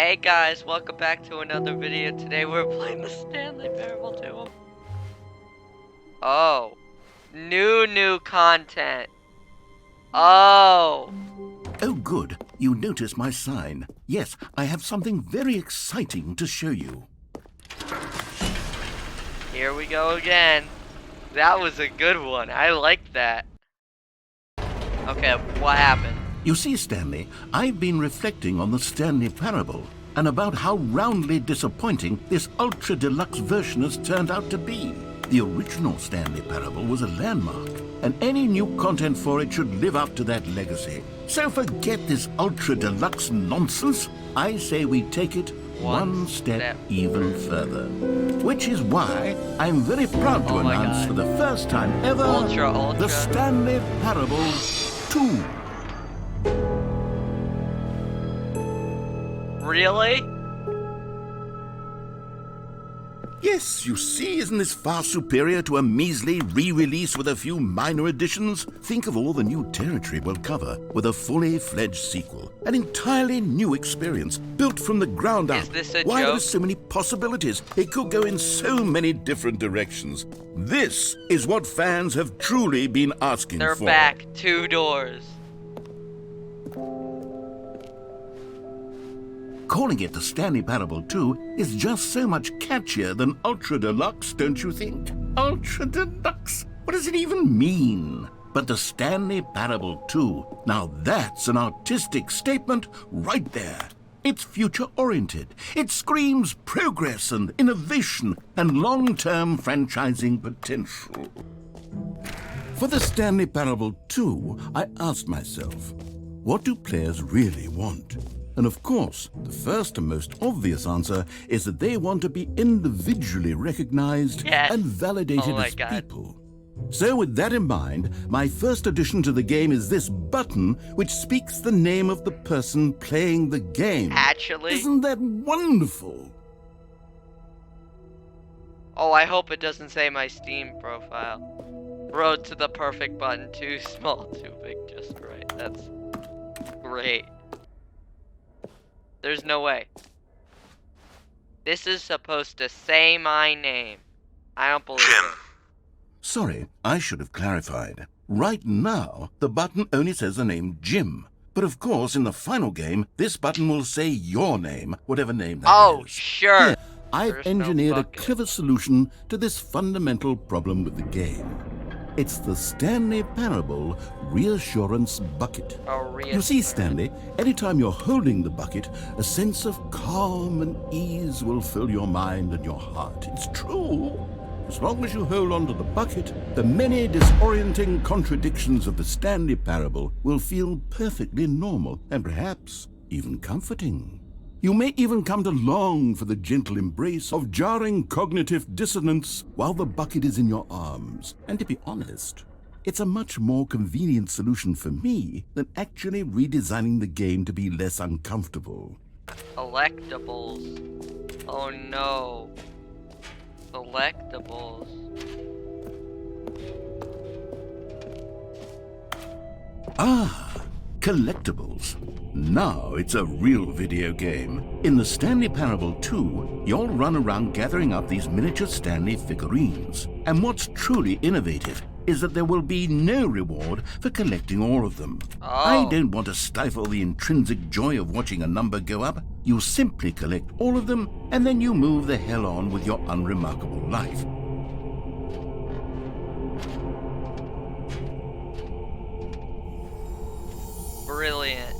Hey guys, welcome back to another video. Today we're playing the Stanley Parable 2. Oh, new content. Oh, Oh, good. You notice my sign. Yes, I have something very exciting to show you. here we go again. That was a good one. I liked that. Okay, what happened? You see, Stanley, I've been reflecting on the Stanley Parable and about how roundly disappointing this ultra deluxe version has turned out to be. The original Stanley Parable was a landmark, and any new content for it should live up to that legacy. So forget this ultra deluxe nonsense. I say we take it one step even further. Which is why I'm very proud to announce for the first time ever the Stanley Parable 2. Really? Yes, you see, isn't this far superior to a measly re-release with a few minor additions? Think of all the new territory we'll cover with a fully fledged sequel. An entirely new experience, built from the ground up. Is this a Why, joke? there's so many possibilities. It could go in so many different directions. This is what fans have truly been asking They're for. back. 2 doors. Calling it the Stanley Parable 2 is just so much catchier than Ultra Deluxe, don't you think? Ultra Deluxe? What does it even mean? But the Stanley Parable 2, now that's an artistic statement right there. It's future-oriented. It screams progress and innovation and long-term franchising potential. For the Stanley Parable 2, I asked myself, what do players really want? And of course, the first and most obvious answer is that they want to be individually recognized and validated as people. So with that in mind, my first addition to the game is this button which speaks the name of the person playing the game. Actually? Isn't that wonderful? Oh, I hope it doesn't say my Steam profile. Road to the perfect button. Too small, too big, just right. That's great. There's no way. This is supposed to say my name. I don't believe it. Sorry, I should have clarified. Right now, the button only says the name Jim. But of course, in the final game, this button will say your name, whatever name that is. Oh, sure. Here, I've engineered a clever solution to this fundamental problem with the game. It's the Stanley Parable Reassurance Bucket. You see, Stanley, anytime you're holding the bucket, a sense of calm and ease will fill your mind and your heart. It's true. As long as you hold on to the bucket, the many disorienting contradictions of the Stanley Parable will feel perfectly normal and perhaps even comforting. You may even come to long for the gentle embrace of jarring cognitive dissonance while the bucket is in your arms. And to be honest, it's a much more convenient solution for me than actually redesigning the game to be less uncomfortable. Collectibles. Oh no. Collectibles. Ah, collectibles. Now it's a real video game. In the Stanley Parable 2, you'll run around gathering up these miniature Stanley figurines. And what's truly innovative is that there will be no reward for collecting all of them. I don't want to stifle the intrinsic joy of watching a number go up. You simply collect all of them, and then you move the hell on with your unremarkable life. Brilliant.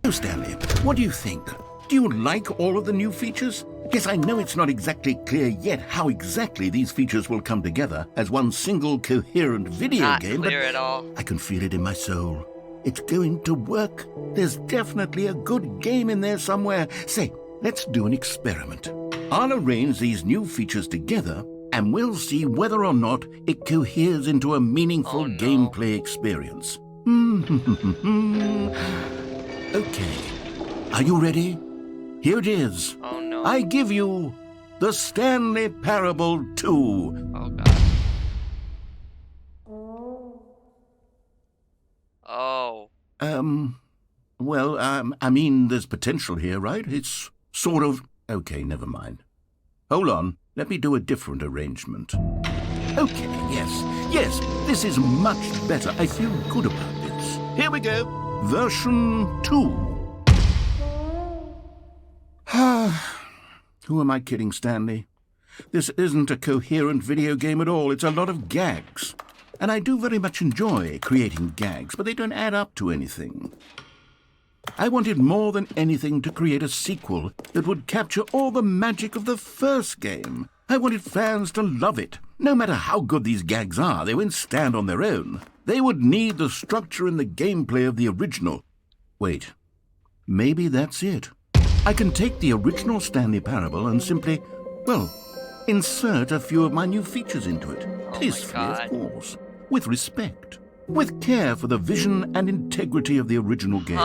So, Stanley, what do you think? Do you like all of the new features? Yes, I know it's not exactly clear yet how exactly these features will come together as one single coherent video game, Not clear at all. I can feel it in my soul. It's going to work. There's definitely a good game in there somewhere. Say, let's do an experiment. I'll arrange these new features together, and we'll see whether or not it coheres into a meaningful gameplay experience. Okay. Are you ready? Here it is. Oh no. I give you the Stanley Parable 2. Oh god. I mean, there's potential here, right? It's sort of... Okay, never mind. Hold on, let me do a different arrangement. Okay, yes, this is much better. I feel good about this. Here we go. Version 2. Who am I kidding, Stanley? This isn't a coherent video game at all. It's a lot of gags. And I do very much enjoy creating gags, but they don't add up to anything. I wanted more than anything to create a sequel that would capture all the magic of the first game. I wanted fans to love it. No matter how good these gags are, they won't stand on their own. They would need the structure and the gameplay of the original. Wait, maybe that's it. I can take the original Stanley Parable and simply, well, insert a few of my new features into it. Tastefully, of course. With respect. With care for the vision and integrity of the original game.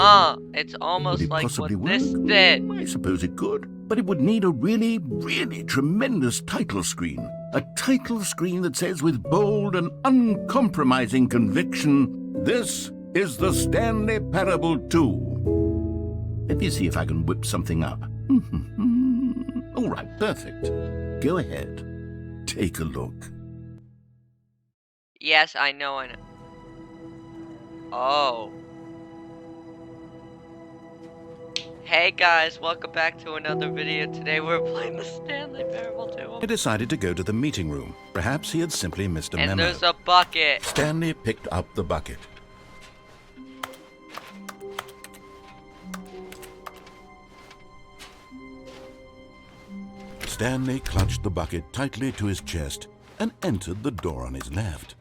It's almost Would it like possibly what this work? did. I suppose it could, but it would need a really, really tremendous title screen. A title screen that says with bold and uncompromising conviction, "This is the Stanley Parable 2." Let me see if I can whip something up. All right, perfect. Go ahead. Take a look. Yes, I know. Oh. Hey guys, welcome back to another video. Today we're playing the Stanley Parable 2. He decided to go to the meeting room. Perhaps he had simply missed a memo. And there's a bucket. Stanley picked up the bucket. Stanley clutched the bucket tightly to his chest and entered the door on his left.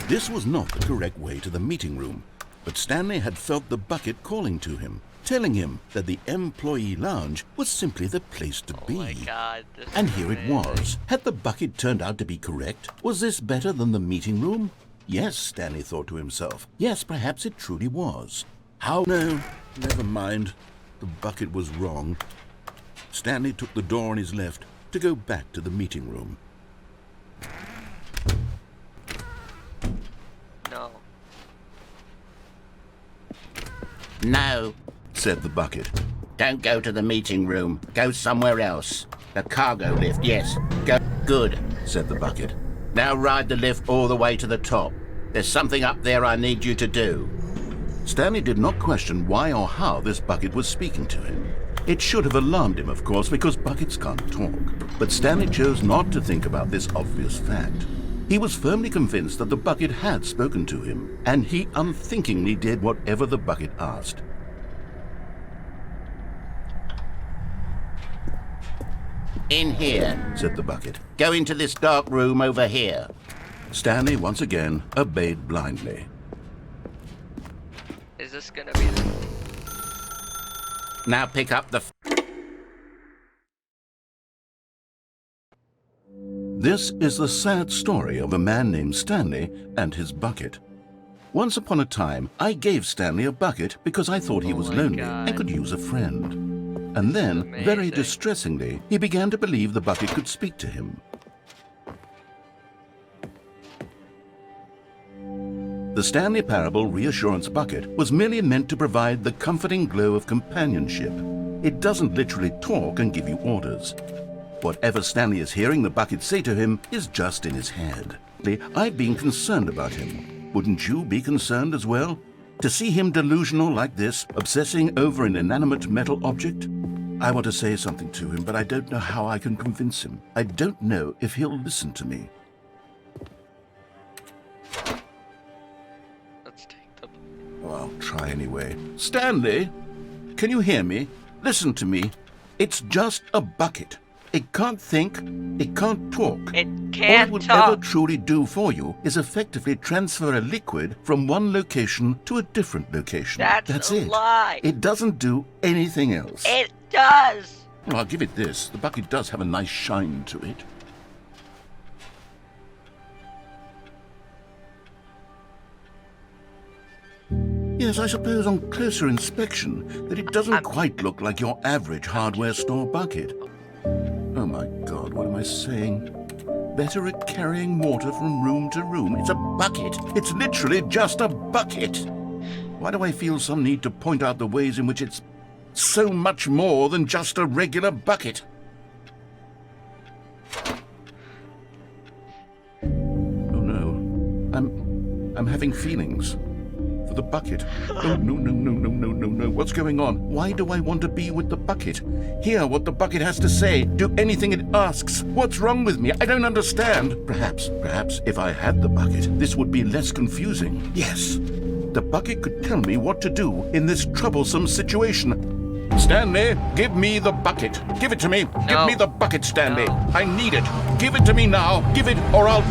This was not the correct way to the meeting room, but Stanley had felt the bucket calling to him, telling him that the employee lounge was simply the place to be. Oh my God, this And is here it amazing. was. Had the bucket turned out to be correct? Was this better than the meeting room? Yes, Stanley thought to himself. Yes, perhaps it truly was. How? No, never mind. The bucket was wrong. Stanley took the door on his left to go back to the meeting room. No. No, said the bucket. Don't go to the meeting room. Go somewhere else. The cargo lift, yes. Go. Good, said the bucket. Now ride the lift all the way to the top. There's something up there I need you to do. Stanley did not question why or how this bucket was speaking to him. It should have alarmed him, of course, because buckets can't talk. But Stanley chose not to think about this obvious fact. He was firmly convinced that the bucket had spoken to him, and he unthinkingly did whatever the bucket asked. In here, said the bucket. Go into this dark room over here. Stanley once again obeyed blindly. Is this gonna be the... Now pick up the... This is the sad story of a man named Stanley and his bucket. Once upon a time, I gave Stanley a bucket because I thought he was lonely and could use a friend. And then, very distressingly, he began to believe the bucket could speak to him. The Stanley Parable Reassurance Bucket was merely meant to provide the comforting glow of companionship. It doesn't literally talk and give you orders. Whatever Stanley is hearing the bucket say to him is just in his head. I've been concerned about him. Wouldn't you be concerned as well? To see him delusional like this, obsessing over an inanimate metal object? I want to say something to him, but I don't know how I can convince him. I don't know if he'll listen to me. Oh, I'll try anyway. Stanley, can you hear me? Listen to me. It's just a bucket. It can't think. It can't talk. It All it can't would talk. ever truly do for you is effectively transfer a liquid from one location to a different location. That's a it. lie. It doesn't do anything else. It does. Well, I'll give it this. The bucket does have a nice shine to it. Yes, I suppose on closer inspection that it doesn't quite look like your average hardware store bucket. Oh my God, what am I saying? Better at carrying water from room to room. It's a bucket. It's literally just a bucket. Why do I feel some need to point out the ways in which it's so much more than just a regular bucket? Oh no, I'm having feelings for the bucket. Oh, no. What's going on? Why do I want to be with the bucket? Hear what the bucket has to say. Do anything it asks. What's wrong with me? I don't understand. Perhaps, if I had the bucket, this would be less confusing. Yes, the bucket could tell me what to do in this troublesome situation. Stanley, give me the bucket. Give it to me. No. Give me the bucket, Stanley. No. I need it. Give it to me now. Give it, or I'll...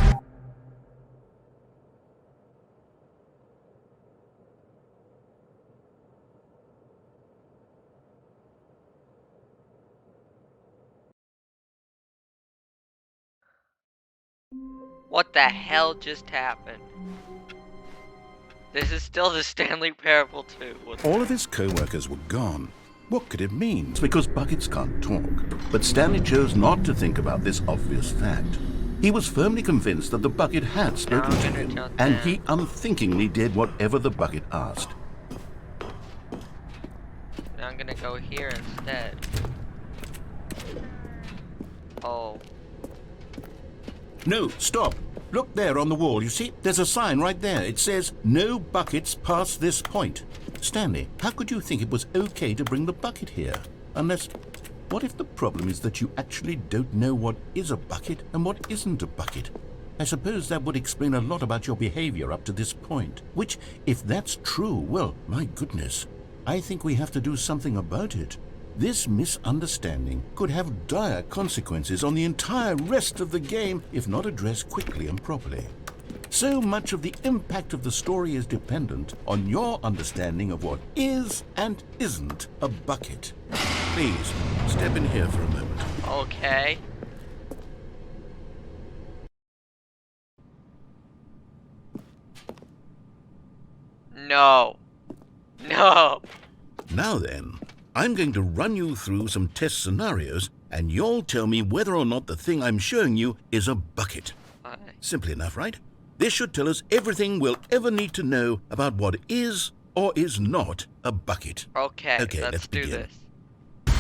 What the hell just happened? This is still the Stanley Parable 2. All of his co-workers were gone. What could it mean? It's because buckets can't talk. But Stanley chose not to think about this obvious fact. He was firmly convinced that the bucket had spoken to him, and he unthinkingly did whatever the bucket asked. Now I'm gonna go here instead. Oh. No, stop. Look there on the wall, you see? There's a sign right there. It says, "No buckets past this point." Stanley, how could you think it was okay to bring the bucket here? Unless, what if the problem is that you actually don't know what is a bucket and what isn't a bucket? I suppose that would explain a lot about your behavior up to this point. Which, if that's true, well, my goodness, I think we have to do something about it. This misunderstanding could have dire consequences on the entire rest of the game if not addressed quickly and properly. So much of the impact of the story is dependent on your understanding of what is and isn't a bucket. Please, step in here for a moment. Okay. No. No. Now then, I'm going to run you through some test scenarios, and you'll tell me whether or not the thing I'm showing you is a bucket. Simple enough, right? This should tell us everything we'll ever need to know about what is or is not a bucket. Okay, let's let's do begin. this.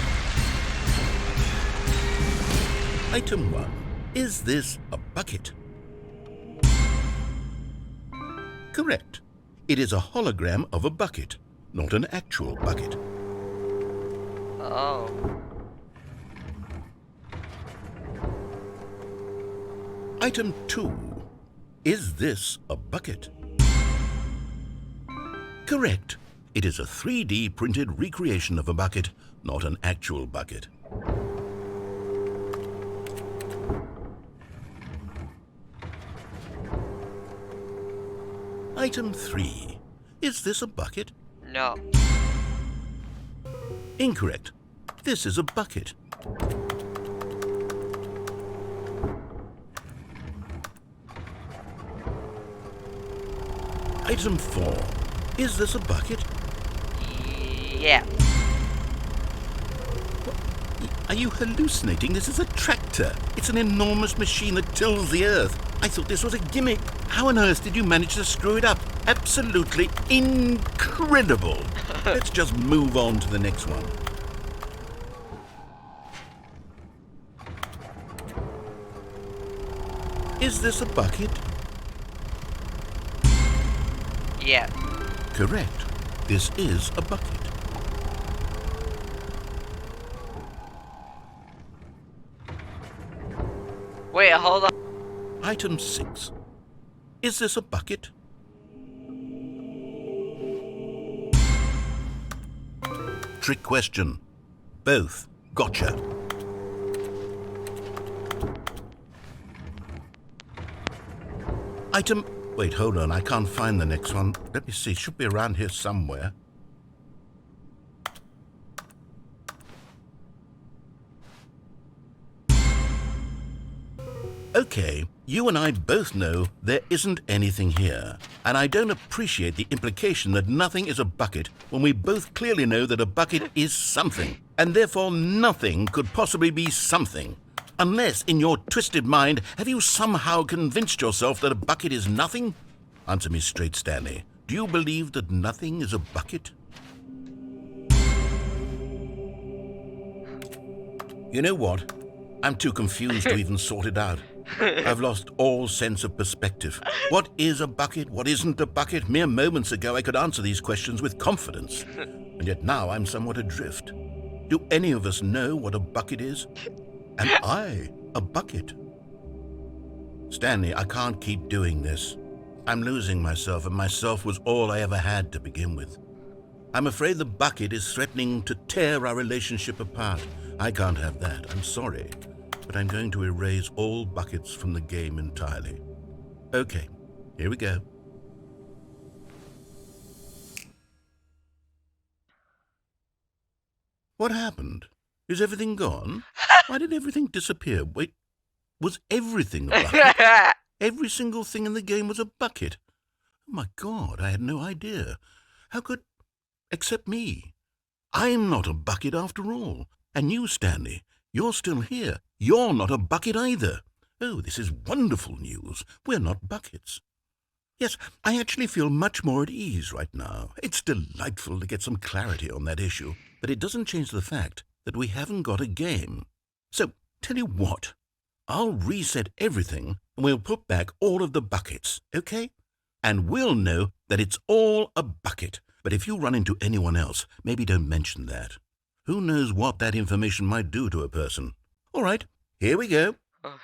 Item 1. Is this a bucket? Correct. It is a hologram of a bucket, not an actual bucket. Oh. Item 2. Is this a bucket? Correct. It is a 3D printed recreation of a bucket, not an actual bucket. Item 3. Is this a bucket? No. Incorrect. This is a bucket. Item 4. Is this a bucket? Yeah. Are you hallucinating? This is a tractor. It's an enormous machine that tills the earth. I thought this was a gimmick. How on earth did you manage to screw it up? Absolutely incredible. Let's just move on to the next one. Is this a bucket? Yeah. Correct. This is a bucket. Wait, hold on. Item 6. Is this a bucket? Trick question. Both. Gotcha. Item... Wait, hold on. I can't find the next one. Let me see. It should be around here somewhere. Okay, you and I both know there isn't anything here. And I don't appreciate the implication that nothing is a bucket when we both clearly know that a bucket is something. And therefore nothing could possibly be something. Unless, in your twisted mind, have you somehow convinced yourself that a bucket is nothing? Answer me straight, Stanley. Do you believe that nothing is a bucket? You know what? I'm too confused to even sort it out. I've lost all sense of perspective. What is a bucket? What isn't a bucket? Mere moments ago I could answer these questions with confidence. And yet now I'm somewhat adrift. Do any of us know what a bucket is? Am I a bucket? Stanley, I can't keep doing this. I'm losing myself, and myself was all I ever had to begin with. I'm afraid the bucket is threatening to tear our relationship apart. I can't have that. I'm sorry. But I'm going to erase all buckets from the game entirely. Okay, here we go. What happened? Is everything gone? Why did everything disappear? Wait, was everything a bucket? Every single thing in the game was a bucket. Oh my God, I had no idea. How could... except me. I'm not a bucket after all. And you, Stanley, you're still here. You're not a bucket either. Oh, this is wonderful news. We're not buckets. Yes, I actually feel much more at ease right now. It's delightful to get some clarity on that issue, but it doesn't change the fact that we haven't got a game. So, tell you what, I'll reset everything and we'll put back all of the buckets, okay? And we'll know that it's all a bucket. But if you run into anyone else, maybe don't mention that. Who knows what that information might do to a person? All right, here we go. Oh.